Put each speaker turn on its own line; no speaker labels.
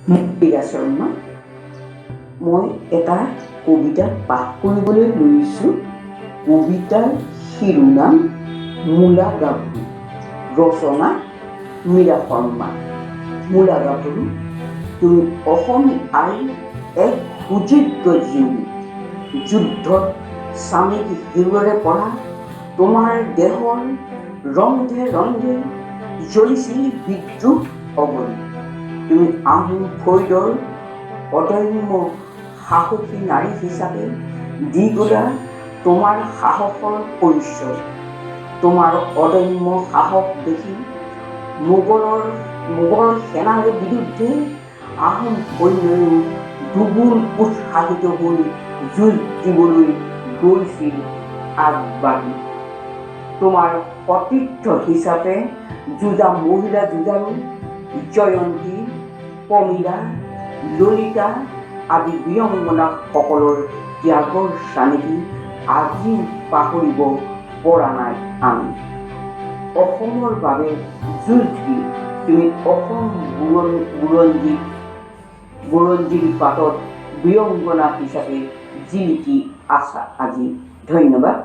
মল্লিকা শৰ্মা। মই এটা কবিতা পাঠ কৰিবলৈ লৈছোঁ। কবিতাৰ শিৰোনাম মূলা গাভৰু, ৰচনা মীৰা শৰ্মা। মূলা গাভৰু, তুমি অসম আইৰ এক সুযোগ্য জীয়ৰী। যুদ্ধত স্বামীক শিৰেৰে পৰা তোমাৰ দেহৰ ৰন্ধে ৰন্ধে জ্বলিছিল বিদ্ৰোহ অগণি। তুমি আহোম ফৈদৰ অদম্য সাহসী নাৰী হিচাপে দি গলা তোমাৰ সাহসৰ পৰিচয়। তোমাৰ অদম্য সাহস দেখি মোগল সেনাৰ বিৰুদ্ধে আহোম সৈন্যও দুগুণ উৎসাহিত হৈ যুঁজ দিবলৈ গৈছিল আগবাঢ়ি। তোমাৰ সতীৰ্থ হিচাপে যুঁজা মহিলা যুঁজাৰু জয়ন্তী, প্ৰমীলা, ললিতা আদি বীৰাংগনাসকলৰ ত্যাগৰ চানেকি আজিও পাহৰিব পৰা নাই আমি। অসমৰ বাবে যুঁজ দি তুমি অসম বুৰঞ্জীৰ পাতত বীৰাংগনা হিচাপে জিলিকি আছা আজি। ধন্যবাদ।